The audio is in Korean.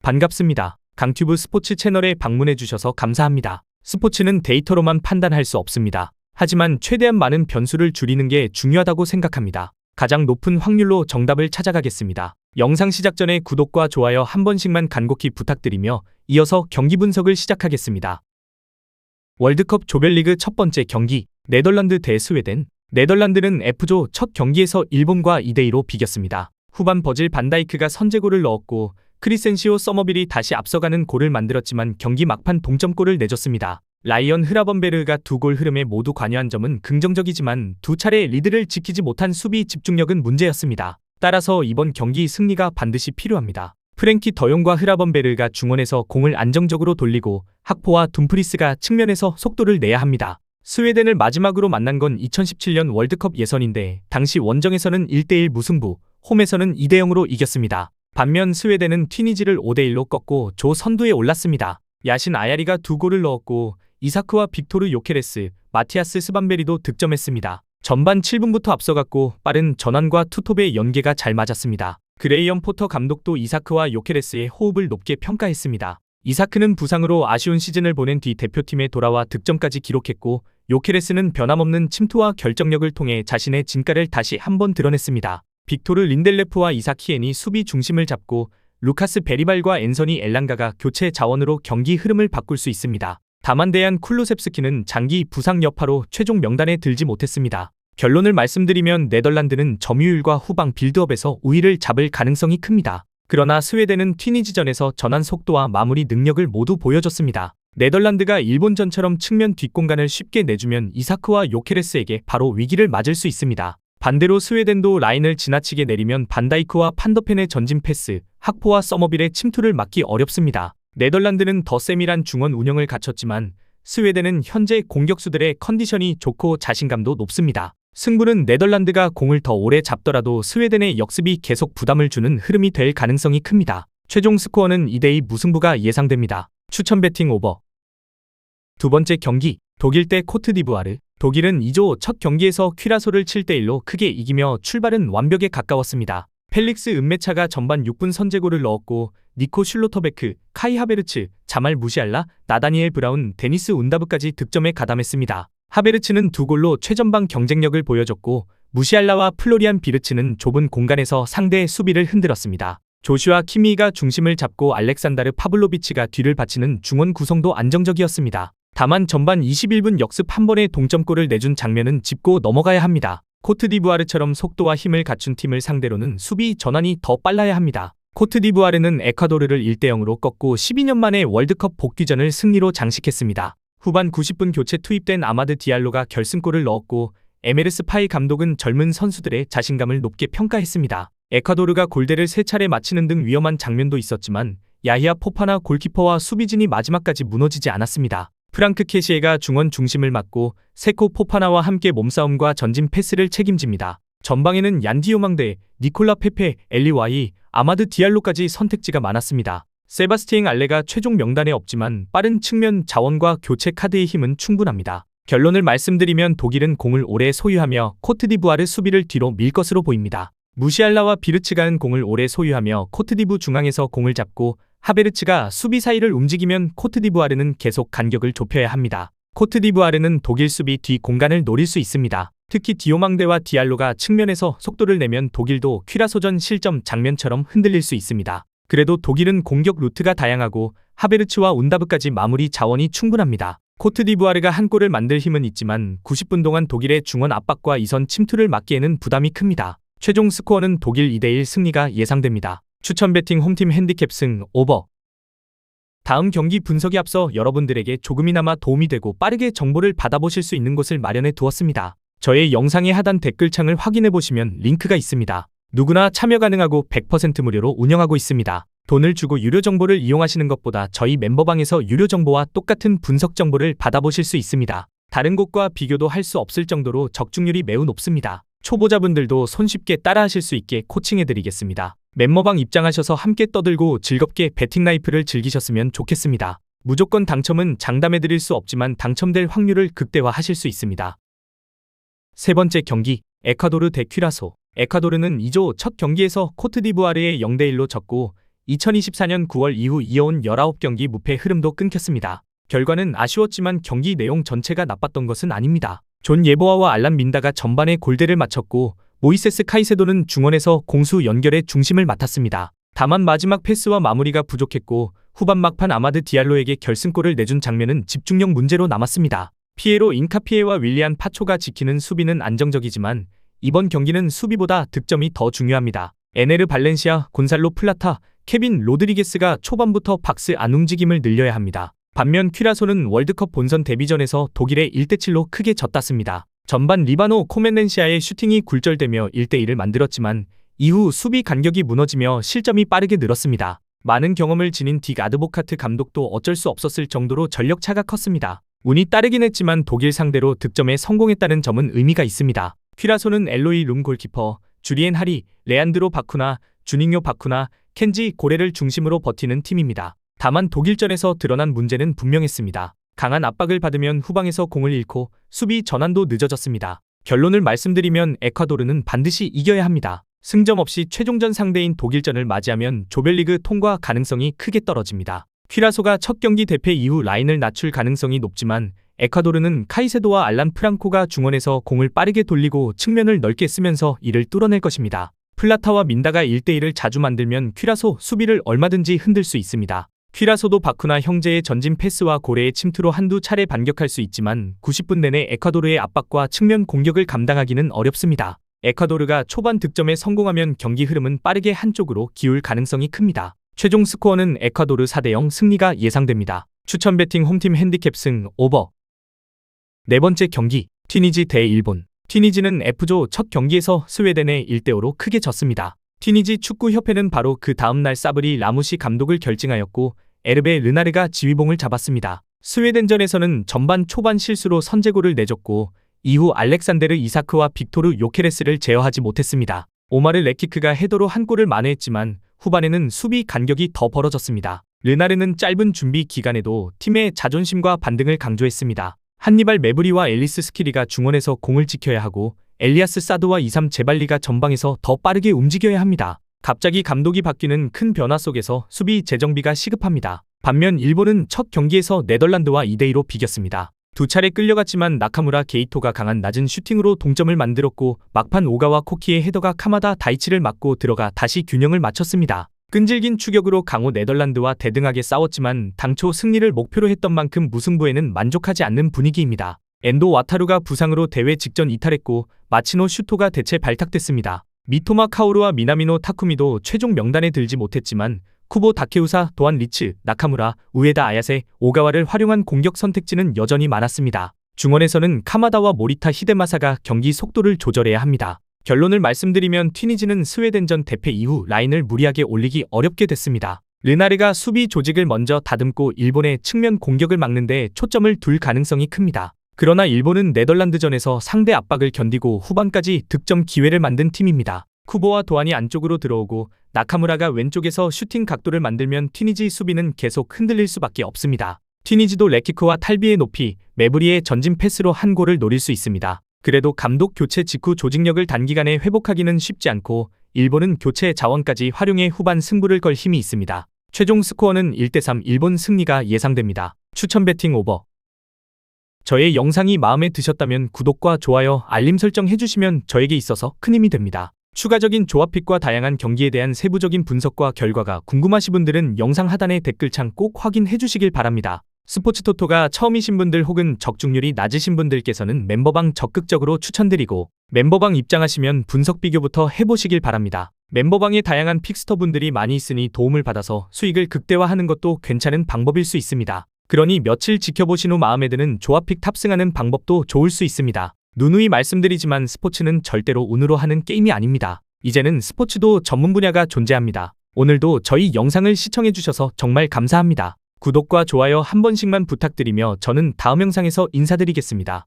반갑습니다. 강튜브 스포츠 채널에 방문해주셔서 감사합니다. 스포츠는 데이터로만 판단할 수 없습니다. 하지만 최대한 많은 변수를 줄이는 게 중요하다고 생각합니다. 가장 높은 확률로 정답을 찾아가겠습니다. 영상 시작 전에 구독과 좋아요 한 번씩만 간곡히 부탁드리며 이어서 경기 분석을 시작하겠습니다. 월드컵 조별리그 첫 번째 경기, 네덜란드 대 스웨덴. 네덜란드는 F조 첫 경기에서 일본과 2대2로 비겼습니다. 후반 버질 반다이크가 선제골을 넣었고 크리센시오 서머빌이 다시 앞서가는 골을 만들었지만 경기 막판 동점골을 내줬습니다. 라이언 흐라번베르가 두 골 흐름에 모두 관여한 점은 긍정적이지만 두 차례 리드를 지키지 못한 수비 집중력은 문제였습니다. 따라서 이번 경기 승리가 반드시 필요합니다. 프랭키 더용과 흐라번베르가 중원에서 공을 안정적으로 돌리고 학포와 둠프리스가 측면에서 속도를 내야 합니다. 스웨덴을 마지막으로 만난 건 2017년 월드컵 예선인데 당시 원정에서는 1대1 무승부, 홈에서는 2대0으로 이겼습니다. 반면 스웨덴은 튀니지를 5대1로 꺾고 조 선두에 올랐습니다. 야신 아야리가 두 골을 넣었고 이사크와 빅토르 요케레스, 마티아스 스반베리도 득점했습니다. 전반 7분부터 앞서갔고 빠른 전환과 투톱의 연계가 잘 맞았습니다. 그레이엄 포터 감독도 이사크와 요케레스의 호흡을 높게 평가했습니다. 이사크는 부상으로 아쉬운 시즌을 보낸 뒤 대표팀에 돌아와 득점까지 기록했고 요케레스는 변함없는 침투와 결정력을 통해 자신의 진가를 다시 한번 드러냈습니다. 빅토르 린델레프와 이삭 히엔이 수비 중심을 잡고 루카스 베리발과 앤서니 엘랑가가 교체 자원으로 경기 흐름을 바꿀 수 있습니다. 다만 데얀 쿨루셉스키는 장기 부상 여파로 최종 명단에 들지 못했습니다. 결론을 말씀드리면 네덜란드는 점유율과 후방 빌드업에서 우위를 잡을 가능성이 큽니다. 그러나 스웨덴은 튀니지전에서 전환 속도와 마무리 능력을 모두 보여줬습니다. 네덜란드가 일본전처럼 측면 뒷공간을 쉽게 내주면 이사크와 요케레스에게 바로 위기를 맞을 수 있습니다. 반대로 스웨덴도 라인을 지나치게 내리면 반다이크와 판더펜의 전진 패스, 학포와 서머빌의 침투를 막기 어렵습니다. 네덜란드는 더 세밀한 중원 운영을 갖췄지만 스웨덴은 현재 공격수들의 컨디션이 좋고 자신감도 높습니다. 승부는 네덜란드가 공을 더 오래 잡더라도 스웨덴의 역습이 계속 부담을 주는 흐름이 될 가능성이 큽니다. 최종 스코어는 2대2 무승부가 예상됩니다. 추천 배팅 오버. 두 번째 경기, 독일 대 코트디부아르. 독일은 2조 첫 경기에서 퀴라소를 7대1로 크게 이기며 출발은 완벽에 가까웠습니다. 펠릭스 은메차가 전반 6분 선제골을 넣었고 니코 슐로터베크, 카이 하베르츠, 자말 무시알라, 나다니엘 브라운, 데니스 운다브까지 득점에 가담했습니다. 하베르츠는 두 골로 최전방 경쟁력을 보여줬고 무시알라와 플로리안 비르츠는 좁은 공간에서 상대의 수비를 흔들었습니다. 조슈아 키미가 중심을 잡고 알렉산다르 파블로비치가 뒤를 받치는 중원 구성도 안정적이었습니다. 다만 전반 21분 역습 한 번에 동점골을 내준 장면은 짚고 넘어가야 합니다. 코트디부아르처럼 속도와 힘을 갖춘 팀을 상대로는 수비 전환이 더 빨라야 합니다. 코트디부아르는 에콰도르를 1대0으로 꺾고 12년 만에 월드컵 복귀전을 승리로 장식했습니다. 후반 90분 교체 투입된 아마드 디알로가 결승골을 넣었고 에메르스 파이 감독은 젊은 선수들의 자신감을 높게 평가했습니다. 에콰도르가 골대를 3차례 맞히는 등 위험한 장면도 있었지만 야히야 포파나 골키퍼와 수비진이 마지막까지 무너지지 않았습니다. 프랑크 케시에가 중원 중심을 맡고 세코 포파나와 함께 몸싸움과 전진 패스를 책임집니다. 전방에는 얀디오망데, 니콜라 페페, 엘리 와이, 아마드 디알로까지 선택지가 많았습니다. 세바스티엥 알레가 최종 명단에 없지만 빠른 측면 자원과 교체 카드의 힘은 충분합니다. 결론을 말씀드리면 독일은 공을 오래 소유하며 코트디부아르 수비를 뒤로 밀 것으로 보입니다. 무시알라와 비르츠가는 공을 오래 소유하며 코트디부 중앙에서 공을 잡고 하베르츠가 수비 사이를 움직이면 코트디부아르는 계속 간격을 좁혀야 합니다. 코트디부아르는 독일 수비 뒤 공간을 노릴 수 있습니다. 특히 디오망데와 디알로가 측면에서 속도를 내면 독일도 퀴라소전 실점 장면처럼 흔들릴 수 있습니다. 그래도 독일은 공격 루트가 다양하고 하베르츠와 운다브까지 마무리 자원이 충분합니다. 코트디부아르가 한 골을 만들 힘은 있지만 90분 동안 독일의 중원 압박과 이선 침투를 막기에는 부담이 큽니다. 최종 스코어는 독일 2대1 승리가 예상됩니다. 추천 배팅 홈팀 핸디캡 승 오버. 다음 경기 분석에 앞서 여러분들에게 조금이나마 도움이 되고 빠르게 정보를 받아보실 수 있는 곳을 마련해 두었습니다. 저의 영상의 하단 댓글창을 확인해 보시면 링크가 있습니다. 누구나 참여 가능하고 100% 무료로 운영하고 있습니다. 돈을 주고 유료 정보를 이용하시는 것보다 저희 멤버방에서 유료 정보와 똑같은 분석 정보를 받아보실 수 있습니다. 다른 곳과 비교도 할 수 없을 정도로 적중률이 매우 높습니다. 초보자분들도 손쉽게 따라하실 수 있게 코칭해드리겠습니다. 멤버방 입장하셔서 함께 떠들고 즐겁게 배팅 라이프를 즐기셨으면 좋겠습니다. 무조건 당첨은 장담해드릴 수 없지만 당첨될 확률을 극대화하실 수 있습니다. 세 번째 경기, 에콰도르 대 퀴라소. 에콰도르는 2조 첫 경기에서 코트디부아르에 0대1로 졌고 2024년 9월 이후 이어온 19경기 무패 흐름도 끊겼습니다. 결과는 아쉬웠지만 경기 내용 전체가 나빴던 것은 아닙니다. 존 예보아와 알란 민다가 전반에 골대를 맞췄고 모이세스 카이세도는 중원에서 공수 연결의 중심을 맡았습니다. 다만 마지막 패스와 마무리가 부족했고 후반 막판 아마드 디알로에게 결승골을 내준 장면은 집중력 문제로 남았습니다. 피에로 인카피에와 윌리안 파초가 지키는 수비는 안정적이지만 이번 경기는 수비보다 득점이 더 중요합니다. 에네르 발렌시아, 곤살로 플라타, 케빈 로드리게스가 초반부터 박스 안 움직임을 늘려야 합니다. 반면 퀴라소는 월드컵 본선 데뷔전에서 독일에 1대7로 크게 졌다습니다. 전반 리바노 코멘렌시아의 슈팅이 굴절되며 1대1을 만들었지만 이후 수비 간격이 무너지며 실점이 빠르게 늘었습니다. 많은 경험을 지닌 딕 아드보카트 감독도 어쩔 수 없었을 정도로 전력 차가 컸습니다. 운이 따르긴 했지만 독일 상대로 득점에 성공했다는 점은 의미가 있습니다. 퀴라소는 엘로이 룸 골키퍼, 주리엔 하리, 레안드로 바쿠나, 주닝요 바쿠나, 켄지 고레를 중심으로 버티는 팀입니다. 다만 독일전에서 드러난 문제는 분명했습니다. 강한 압박을 받으면 후방에서 공을 잃고 수비 전환도 늦어졌습니다. 결론을 말씀드리면 에콰도르는 반드시 이겨야 합니다. 승점 없이 최종전 상대인 독일전을 맞이하면 조별리그 통과 가능성이 크게 떨어집니다. 퀴라소가 첫 경기 대패 이후 라인을 낮출 가능성이 높지만 에콰도르는 카이세도와 알란 프랑코가 중원에서 공을 빠르게 돌리고 측면을 넓게 쓰면서 이를 뚫어낼 것입니다. 플라타와 민다가 1대1을 자주 만들면 퀴라소 수비를 얼마든지 흔들 수 있습니다. 퀴라소도 바쿠나 형제의 전진 패스와 고래의 침투로 한두 차례 반격할 수 있지만 90분 내내 에콰도르의 압박과 측면 공격을 감당하기는 어렵습니다. 에콰도르가 초반 득점에 성공하면 경기 흐름은 빠르게 한쪽으로 기울 가능성이 큽니다. 최종 스코어는 에콰도르 4대0 승리가 예상됩니다. 추천 배팅 홈팀 핸디캡 승 오버. 네 번째 경기, 튀니지 대 일본. 튀니지는 F조 첫 경기에서 스웨덴에 1대5로 크게 졌습니다. 튀니지 축구협회는 바로 그 다음날 사브리 라무시 감독을 결징하였고 에르베 르나르가 지휘봉을 잡았습니다. 스웨덴전에서는 전반 초반 실수로 선제골을 내줬고 이후 알렉산데르 이사크와 빅토르 요케레스를 제어하지 못했습니다. 오마르 레키크가 헤더로 한 골을 만회했지만 후반에는 수비 간격이 더 벌어졌습니다. 르나르는 짧은 준비 기간에도 팀의 자존심과 반등을 강조했습니다. 한니발 메브리와 앨리스 스키리가 중원에서 공을 지켜야 하고 엘리아스 사드와 이삼 제발리가 전방에서 더 빠르게 움직여야 합니다. 갑자기 감독이 바뀌는 큰 변화 속에서 수비 재정비가 시급합니다. 반면 일본은 첫 경기에서 네덜란드와 2대2로 비겼습니다. 두 차례 끌려갔지만 나카무라 게이토가 강한 낮은 슈팅으로 동점을 만들었고 막판 오가와 코키의 헤더가 카마다 다이치를 맞고 들어가 다시 균형을 맞췄습니다. 끈질긴 추격으로 강호 네덜란드와 대등하게 싸웠지만 당초 승리를 목표로 했던 만큼 무승부에는 만족하지 않는 분위기입니다. 엔도 와타루가 부상으로 대회 직전 이탈했고 마치노 슈토가 대체 발탁됐습니다. 미토마 카오루와 미나미노 타쿠미도 최종 명단에 들지 못했지만 쿠보 다케우사, 도안 리츠, 나카무라, 우에다 아야세, 오가와를 활용한 공격 선택지는 여전히 많았습니다. 중원에서는 카마다와 모리타 히데마사가 경기 속도를 조절해야 합니다. 결론을 말씀드리면 튀니지는 스웨덴전 대패 이후 라인을 무리하게 올리기 어렵게 됐습니다. 르나르가 수비 조직을 먼저 다듬고 일본의 측면 공격을 막는 데 초점을 둘 가능성이 큽니다. 그러나 일본은 네덜란드전에서 상대 압박을 견디고 후반까지 득점 기회를 만든 팀입니다. 쿠보와 도안이 안쪽으로 들어오고 나카무라가 왼쪽에서 슈팅 각도를 만들면 튀니지 수비는 계속 흔들릴 수밖에 없습니다. 튀니지도 레키크와 탈비의 높이, 메브리의 전진 패스로 한 골을 노릴 수 있습니다. 그래도 감독 교체 직후 조직력을 단기간에 회복하기는 쉽지 않고 일본은 교체 자원까지 활용해 후반 승부를 걸 힘이 있습니다. 최종 스코어는 1대3 일본 승리가 예상됩니다. 추천 배팅 오버. 저의 영상이 마음에 드셨다면 구독과 좋아요, 알림 설정 해주시면 저에게 있어서 큰 힘이 됩니다. 추가적인 조합픽과 다양한 경기에 대한 세부적인 분석과 결과가 궁금하신 분들은 영상 하단의 댓글창 꼭 확인해 주시길 바랍니다. 스포츠토토가 처음이신 분들 혹은 적중률이 낮으신 분들께서는 멤버방 적극적으로 추천드리고 멤버방 입장하시면 분석 비교부터 해보시길 바랍니다. 멤버방에 다양한 픽스터 분들이 많이 있으니 도움을 받아서 수익을 극대화하는 것도 괜찮은 방법일 수 있습니다. 그러니 며칠 지켜보신 후 마음에 드는 조합픽 탑승하는 방법도 좋을 수 있습니다. 누누이 말씀드리지만 스포츠는 절대로 운으로 하는 게임이 아닙니다. 이제는 스포츠도 전문 분야가 존재합니다. 오늘도 저희 영상을 시청해주셔서 정말 감사합니다. 구독과 좋아요 한 번씩만 부탁드리며 저는 다음 영상에서 인사드리겠습니다.